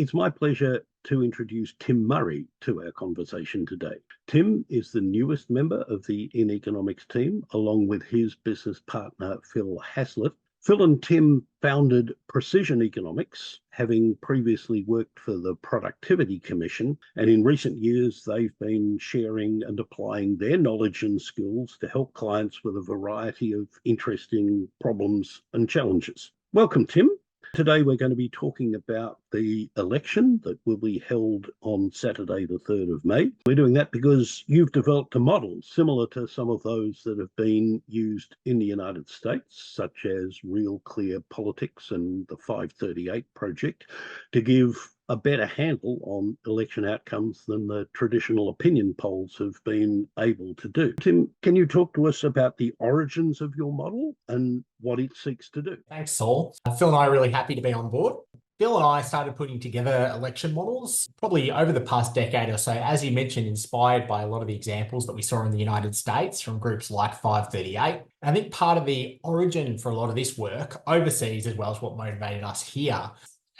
It's my pleasure to introduce Tim Murray to our conversation today. Tim is the newest member of the In Economics team, along with his business partner, Phil Hazlitt. Phil and Tim founded Precision Economics, having previously worked for the Productivity Commission, and in recent years they've been sharing and applying their knowledge and skills to help clients with a variety of interesting problems and challenges. Welcome, Tim. Today we're going to be talking about the election that will be held on Saturday the 3rd of May. We're doing that because you've developed a model similar to some of those that have been used in the United States, such as Real Clear Politics and the 538 project, to give a better handle on election outcomes than the traditional opinion polls have been able to do. Tim, can you talk to us about the origins of your model and what it seeks to do? Thanks, Saul. Phil and I are really happy to be on board. Phil and I started putting together election models probably over the past decade or so, as you mentioned, inspired by a lot of the examples that we saw in the United States from groups like 538. I think part of the origin for a lot of this work overseas, as well as what motivated us here,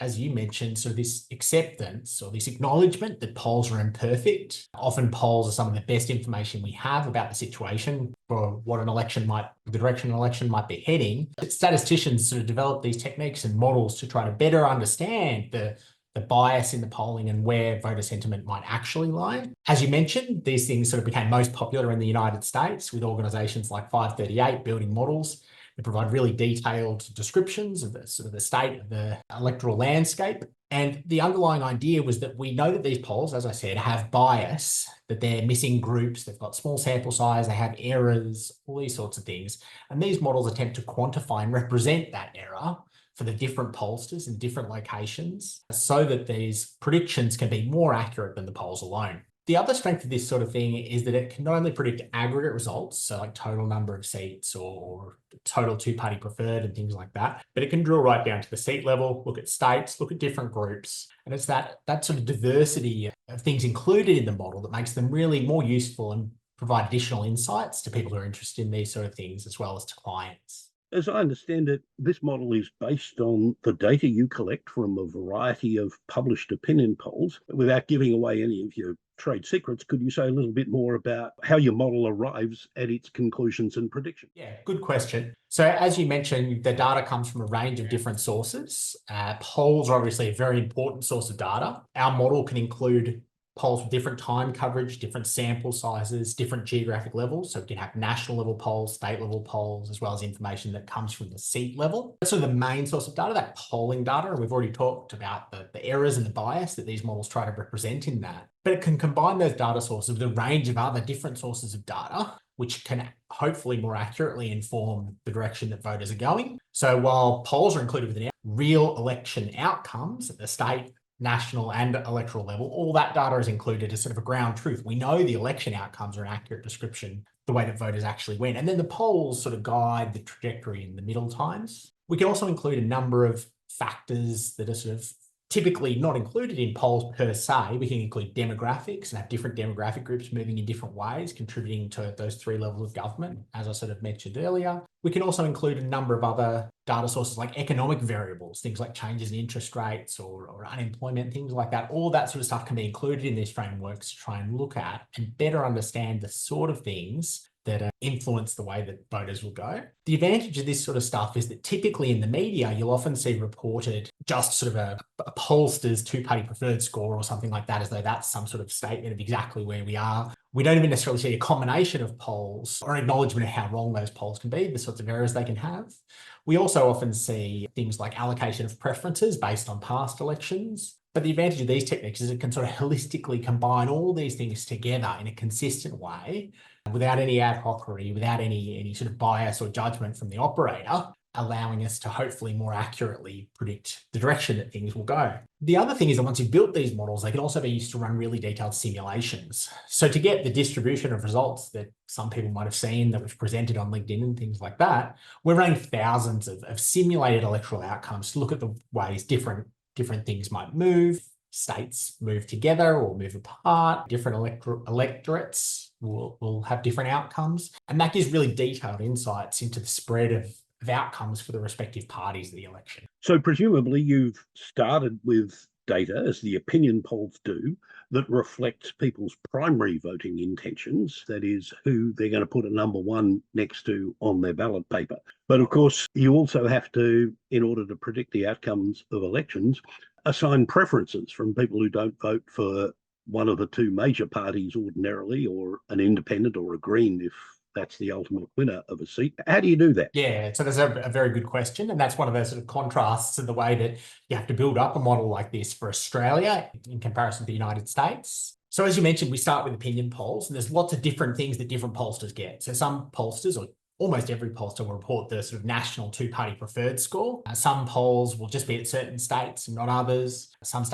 as you mentioned, so this acceptance or this acknowledgement that polls are imperfect. Often polls are some of the best information we have about the situation for what the direction an election might be heading. Statisticians sort of develop these techniques and models to try to better understand the bias in the polling and where voter sentiment might actually lie. As you mentioned, these things sort of became most popular in the United States with organizations like 538 building models. They provide really detailed descriptions of the state of the electoral landscape. And the underlying idea was that we know that these polls, as I said, have bias, that they're missing groups, they've got small sample size, they have errors, all these sorts of things. And these models attempt to quantify and represent that error for the different pollsters in different locations so that these predictions can be more accurate than the polls alone. The other strength of this sort of thing is that it can not only predict aggregate results, so like total number of seats or total two-party preferred and things like that, but it can drill right down to the seat level, look at states, look at different groups. And it's that sort of diversity of things included in the model that makes them really more useful and provide additional insights to people who are interested in these sort of things, as well as to clients. As I understand it, this model is based on the data you collect from a variety of published opinion polls. Without giving away any of your trade secrets, could you say a little bit more about how your model arrives at its conclusions and predictions? Yeah, good question. So as you mentioned, the data comes from a range of different sources. Polls are obviously a very important source of data. Our model can include polls with different time coverage, different sample sizes, different geographic levels. So we can have national level polls, state level polls, as well as information that comes from the seat level. That's sort of the main source of data, that polling data. And we've already talked about the errors and the bias that these models try to represent in that. But it can combine those data sources with a range of other different sources of data, which can hopefully more accurately inform the direction that voters are going. So while polls are included within real election outcomes at the state, national and electoral level, all that data is included as sort of a ground truth. We know the election outcomes are an accurate description, the way that voters actually went. And then the polls sort of guide the trajectory in the middle times. We can also include a number of factors that are sort of typically not included in polls per se. We can include demographics and have different demographic groups moving in different ways, contributing to those three levels of government, as I sort of mentioned earlier. We can also include a number of other data sources like economic variables, things like changes in interest rates or unemployment, things like that. All that sort of stuff can be included in these frameworks to try and look at and better understand the sort of things that influence the way that voters will go. The advantage of this sort of stuff is that typically in the media, you'll often see reported just sort of a pollster's two-party preferred score or something like that, as though that's some sort of statement of exactly where we are. We don't even necessarily see a combination of polls or an acknowledgement of how wrong those polls can be, the sorts of errors they can have. We also often see things like allocation of preferences based on past elections. But the advantage of these techniques is it can sort of holistically combine all these things together in a consistent way without any ad hocery, without any sort of bias or judgment from the operator, allowing us to hopefully more accurately predict the direction that things will go. The other thing is that once you've built these models, they can also be used to run really detailed simulations. So to get the distribution of results that some people might have seen that was presented on LinkedIn and things like that, we're running thousands of simulated electoral outcomes to look at the ways different things might move. States move together or move apart. Different electorates will have different outcomes. And that gives really detailed insights into the spread of outcomes for the respective parties of the election. So presumably you've started with data, as the opinion polls do, that reflects people's primary voting intentions, that is, who they're going to put a number one next to on their ballot paper. But of course, you also have to, in order to predict the outcomes of elections, assign preferences from people who don't vote for one of the two major parties ordinarily, or an independent or a Green if that's the ultimate winner of a seat. How do you do that? Yeah, so that's a very good question. And that's one of the sort of contrasts in the way that you have to build up a model like this for Australia in comparison to the United States. So as you mentioned, we start with opinion polls, and there's lots of different things that different pollsters get. So some pollsters, or almost every pollster, will report the sort of national two-party preferred score. Some polls will just be at certain states and not others. Some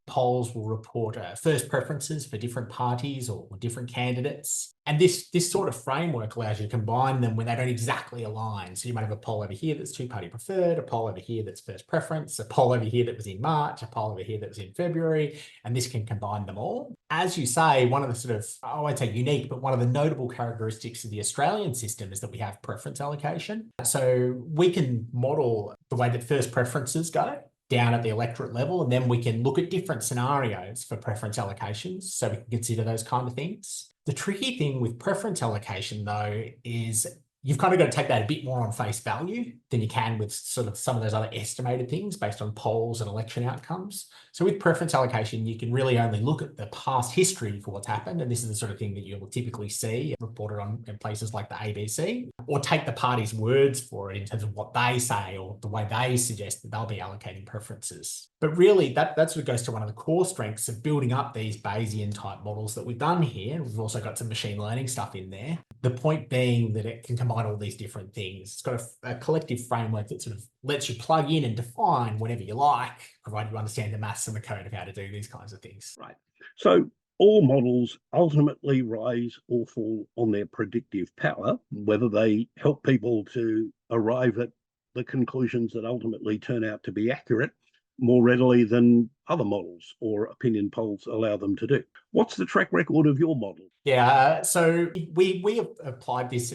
polls will report first preferences for different parties or different candidates. And this sort of framework allows you to combine them when they don't exactly align. So you might have a poll over here that's two-party preferred, a poll over here that's first preference, a poll over here that was in March, a poll over here that was in February, and this can combine them all. As you say, one of the sort of, I won't say unique, but one of the notable characteristics of the Australian system is that we have preference allocation. So we can model the way that first preferences go down at the electorate level, and then we can look at different scenarios for preference allocations, so we can consider those kind of things. The tricky thing with preference allocation, though, is you've kind of got to take that a bit more on face value than you can with sort of some of those other estimated things based on polls and election outcomes. So with preference allocation, you can really only look at the past history for what's happened. And this is the sort of thing that you will typically see reported on in places like the ABC, or take the party's words for it in terms of what they say or the way they suggest that they'll be allocating preferences. But really, that sort of goes to one of the core strengths of building up these Bayesian type models that we've done here. We've also got some machine learning stuff in there. The point being that it can combine all these different things. It's got a collective framework that sort of lets you plug in and define whatever you like, provided you understand the maths and the code of how to do these kinds of things. Right. So all models ultimately rise or fall on their predictive power, whether they help people to arrive at the conclusions that ultimately turn out to be accurate more readily than other models or opinion polls allow them to do. What's the track record of your model? Yeah, so we have applied this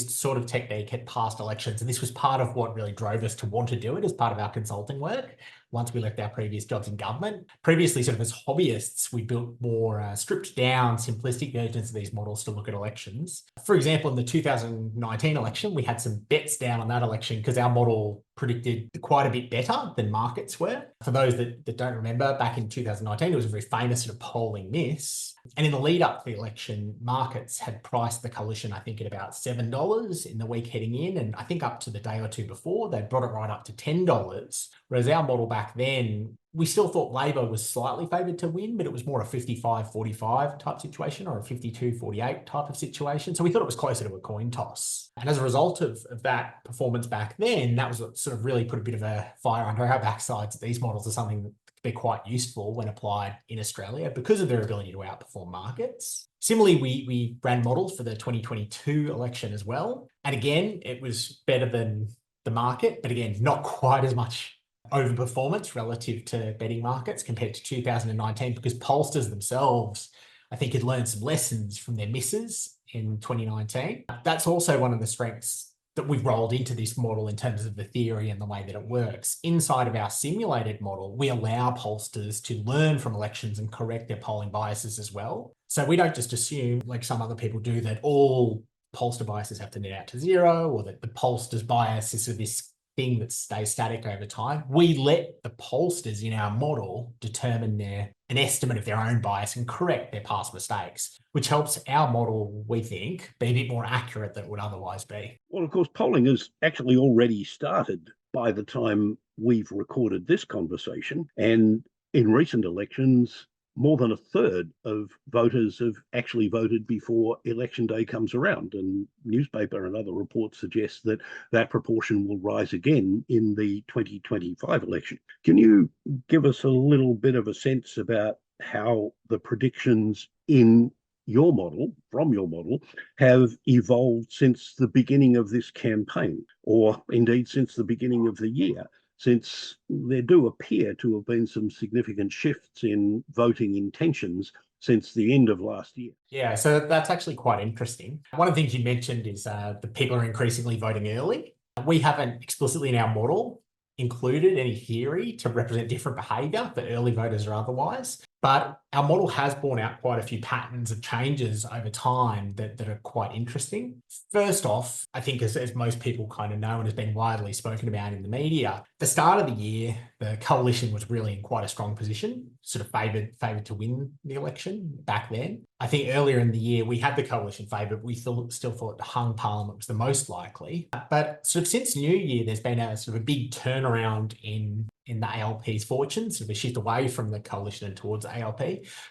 sort of technique at past elections, and this was part of what really drove us to want to do it as part of our consulting work once we left our previous jobs in government. Previously, sort of as hobbyists, we built more stripped down, simplistic versions of these models to look at elections. For example, in the 2019 election, we had some bets down on that election because our model predicted quite a bit better than markets were. For those that don't remember, back in 2019, it was a very famous sort of polling miss. And in the lead up to the election, markets had priced the coalition, I think, at about $7 in the week heading in. And I think up to the day or two before, they brought it right up to $10. Whereas our model back then, we still thought Labor was slightly favoured to win, but it was more a 55-45 type situation or a 52-48 type of situation. So we thought it was closer to a coin toss. And as a result of that performance back then, that was what sort of really put a bit of a fire under our backsides. These models are something that could be quite useful when applied in Australia because of their ability to outperform markets. Similarly, we ran models for the 2022 election as well. And again, it was better than the market, but again, not quite as much overperformance relative to betting markets compared to 2019, because pollsters themselves, I think, had learned some lessons from their misses in 2019. That's also one of the strengths that we've rolled into this model in terms of the theory and the way that it works. Inside of our simulated model, we allow pollsters to learn from elections and correct their polling biases as well. So we don't just assume, like some other people do, that all pollster biases have to net out to zero, or that the pollster's bias is sort of this thing that stays static over time. We let the pollsters in our model determine an estimate of their own bias and correct their past mistakes, which helps our model, we think, be a bit more accurate than it would otherwise be. Well, of course, polling has actually already started by the time we've recorded this conversation. And in recent elections, more than a third of voters have actually voted before election day comes around. And newspaper and other reports suggest that that proportion will rise again in the 2025 election. Can you give us a little bit of a sense about how the predictions in your model, from your model, have evolved since the beginning of this campaign, or indeed since the beginning of the year? Since there do appear to have been some significant shifts in voting intentions since the end of last year. Yeah, so that's actually quite interesting. One of the things you mentioned is that people are increasingly voting early. We haven't explicitly in our model included any theory to represent different behaviour for early voters or otherwise. But our model has borne out quite a few patterns of changes over time that are quite interesting. First off, I think as most people kind of know and has been widely spoken about in the media, the start of the year, the coalition was really in quite a strong position, sort of favoured to win the election back then. I think earlier in the year, we had the coalition favour, but we still thought the hung parliament was the most likely. But sort of since New Year, there's been a sort of a big turnaround in the ALP's fortunes, sort of a shift away from the coalition and towards ALP,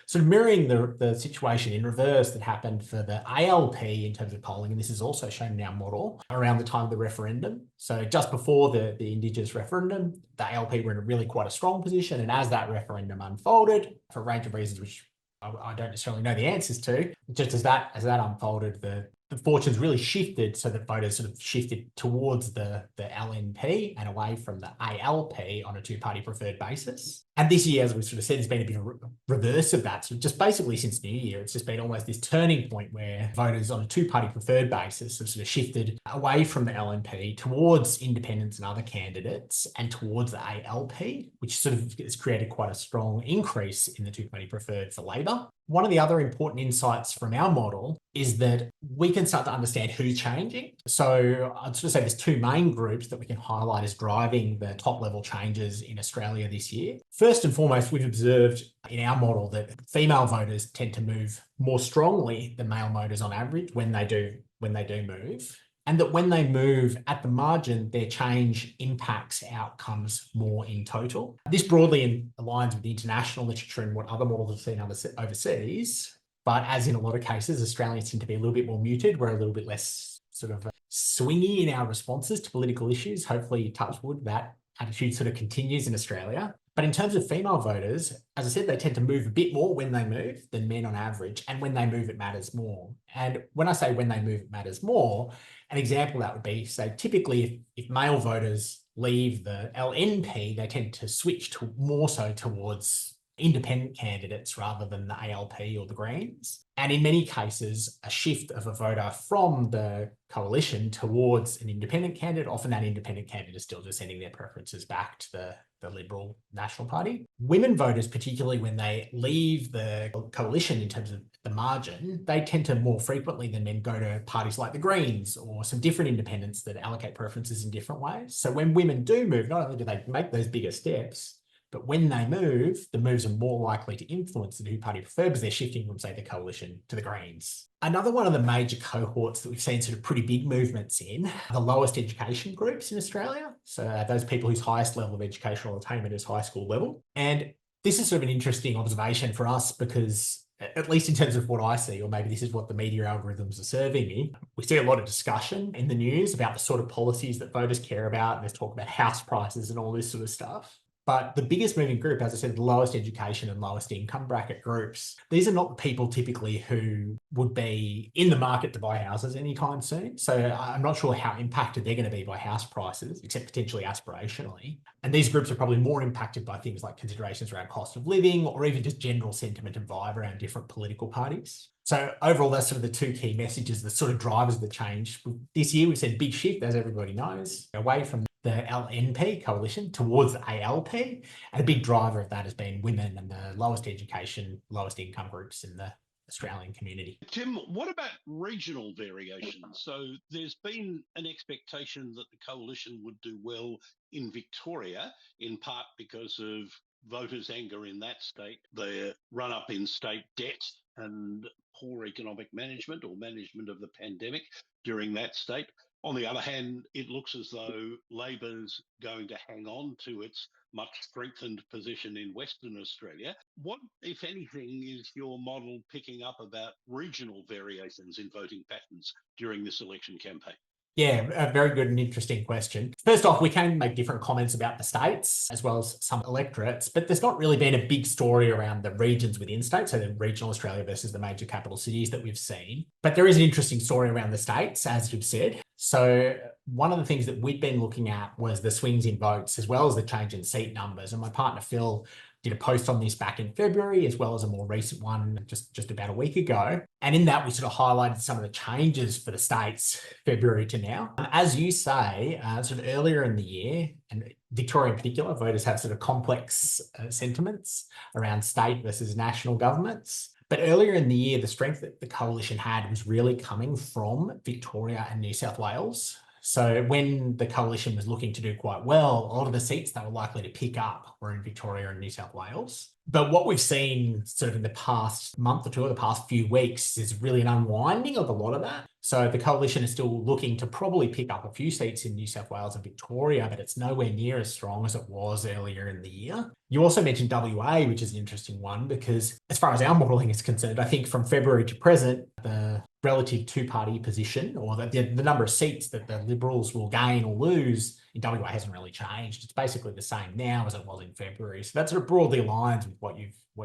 sort of mirroring the situation in reverse that happened for the ALP in terms of polling, and this is also shown in our model, around the time of the referendum. So just before the Indigenous referendum, the ALP were in a really quite a strong position, and as that referendum unfolded, for a range of reasons which I don't necessarily know the answers to, just as that unfolded, the fortunes really shifted so that voters sort of shifted towards the LNP and away from the ALP on a two-party preferred basis. And this year, as we sort of said, there's been a bit of reverse of that. So just basically since New Year, it's just been almost this turning point where voters on a two-party preferred basis have sort of shifted away from the LNP towards independents and other candidates and towards the ALP, which sort of has created quite a strong increase in the two-party preferred for Labor. One of the other important insights from our model is that we can start to understand who's changing. So I'd sort of say there's two main groups that we can highlight as driving the top level changes in Australia this year. First and foremost, we've observed in our model that female voters tend to move more strongly than male voters on average when they do move. And that when they move at the margin, their change impacts outcomes more in total. This broadly aligns with the international literature and what other models have seen overseas. But as in a lot of cases, Australians tend to be a little bit more muted. We're a little bit less sort of swingy in our responses to political issues. Hopefully, touch wood, that attitude sort of continues in Australia. But in terms of female voters, as I said, they tend to move a bit more when they move than men on average. And when they move, it matters more. And when I say when they move, it matters more, an example of that would be, say, typically if male voters leave the LNP, they tend to switch to more so towards independent candidates rather than the ALP or the Greens. And in many cases, a shift of a voter from the coalition towards an independent candidate, often that independent candidate is still just sending their preferences back to the Liberal National Party. Women voters, particularly when they leave the coalition in terms of the margin, they tend to more frequently than men go to parties like the Greens or some different independents that allocate preferences in different ways. So when women do move, not only do they make those bigger steps, but when they move, the moves are more likely to influence the two-party preferred because they're shifting from, say, the coalition to the Greens. Another one of the major cohorts that we've seen sort of pretty big movements in are the lowest education groups in Australia. So those people whose highest level of educational attainment is high school level. And this is sort of an interesting observation for us because, at least in terms of what I see, or maybe this is what the media algorithms are serving me, we see a lot of discussion in the news about the sort of policies that voters care about. And there's talk about house prices and all this sort of stuff. But the biggest moving group, as I said, the lowest education and lowest income bracket groups, these are not the people typically who would be in the market to buy houses anytime soon. So I'm not sure how impacted they're going to be by house prices, except potentially aspirationally. And these groups are probably more impacted by things like considerations around cost of living or even just general sentiment and vibe around different political parties. So overall, that's sort of the two key messages, the sort of drivers of the change. This year, we've seen big shift, as everybody knows, away from the LNP coalition towards the ALP. And a big driver of that has been women and the lowest education, lowest income groups in the Australian community. Tim, what about regional variations? So there's been an expectation that the coalition would do well in Victoria, in part because of voters' anger in that state, the run-up in state debt and poor economic management or management of the pandemic during that state. On the other hand, it looks as though Labor's going to hang on to its much strengthened position in Western Australia. What, if anything, is your model picking up about regional variations in voting patterns during this election campaign? Yeah, a very good and interesting question. First off, we can make different comments about the states as well as some electorates, but there's not really been a big story around the regions within states, so the regional Australia versus the major capital cities that we've seen. But there is an interesting story around the states, as you've said. So one of the things that we'd been looking at was the swings in votes as well as the change in seat numbers. And my partner, Phil, did a post on this back in February, as well as a more recent one just about a week ago. And in that, we sort of highlighted some of the changes for the states February to now. As you say, sort of earlier in the year, and Victoria in particular, voters have sort of complex sentiments around state versus national governments. But earlier in the year, the strength that the coalition had was really coming from Victoria and New South Wales. So when the coalition was looking to do quite well, a lot of the seats they were likely to pick up were in Victoria and New South Wales. But what we've seen sort of in the past month or two, or the past few weeks, is really an unwinding of a lot of that. So the coalition is still looking to probably pick up a few seats in New South Wales and Victoria, but it's nowhere near as strong as it was earlier in the year. You also mentioned WA, which is an interesting one, because as far as our modelling is concerned, I think from February to present, the relative two-party position, or the number of seats that the Liberals will gain or lose in WA hasn't really changed. It's basically the same now as it was in February. So that sort of broadly aligns with what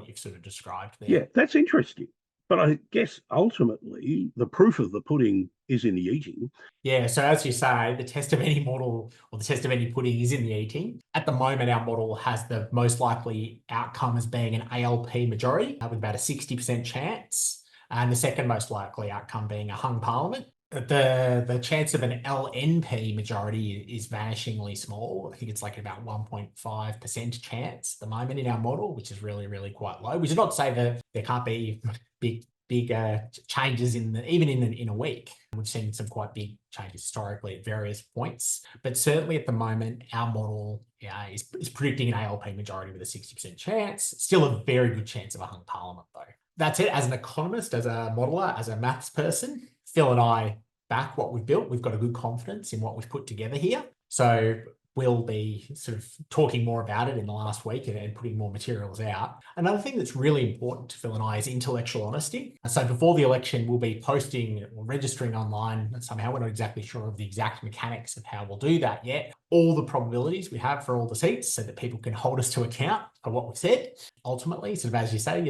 you've sort of described there. Yeah, that's interesting. But I guess ultimately the proof of the pudding is in the eating. Yeah, so as you say, the test of any model or the test of any pudding is in the eating. At the moment, our model has the most likely outcome as being an ALP majority with about a 60% chance, and the second most likely outcome being a hung parliament. The chance of an LNP majority is vanishingly small. I think it's like about 1.5% chance at the moment in our model, which is really, really quite low. Which is not to say that there can't be big changes even in a week. We've seen some quite big changes historically at various points, but certainly at the moment, our model is predicting an ALP majority with a 60% chance. Still a very good chance of a hung parliament though. That's it. As an economist, as a modeler, as a maths person, Phil and I back what we've built. We've got a good confidence in what we've put together here. So we'll be sort of talking more about it in the last week and putting more materials out. Another thing that's really important to Phil and I is intellectual honesty. So before the election, we'll be posting or registering online somehow. We're not exactly sure of the exact mechanics of how we'll do that yet. All the probabilities we have for all the seats so that people can hold us to account for what we've said. Ultimately, sort of as you say,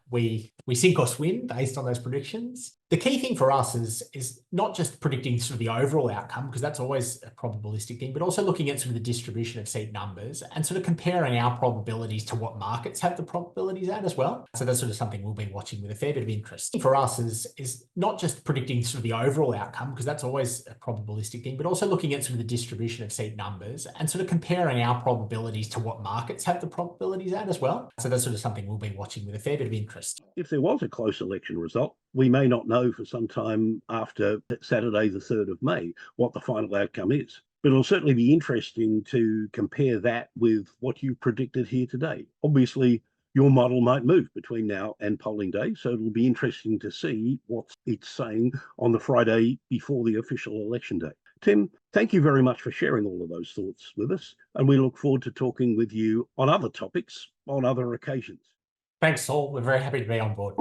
we sink or swim based on those predictions. The key thing for us is not just predicting sort of the overall outcome, because that's always a probabilistic thing, but also looking at sort of the distribution of seat numbers and sort of comparing our probabilities to what markets have the probabilities at as well. So that's sort of something we'll be watching with a fair bit of interest. For us is not just predicting sort of the overall outcome, because that's always a probabilistic thing, but also looking at sort of the distribution of seat numbers and sort of comparing our probabilities to what markets have the probabilities at as well. So that's sort of something we'll be watching with a fair bit of interest. If there was a close election result, we may not know for some time after Saturday, the 3rd of May, what the final outcome is. But it'll certainly be interesting to compare that with what you predicted here today. Obviously, your model might move between now and polling day, so it'll be interesting to see what it's saying on the Friday before the official election day. Tim, thank you very much for sharing all of those thoughts with us, and we look forward to talking with you on other topics on other occasions. Thanks, Saul. We're very happy to be on board.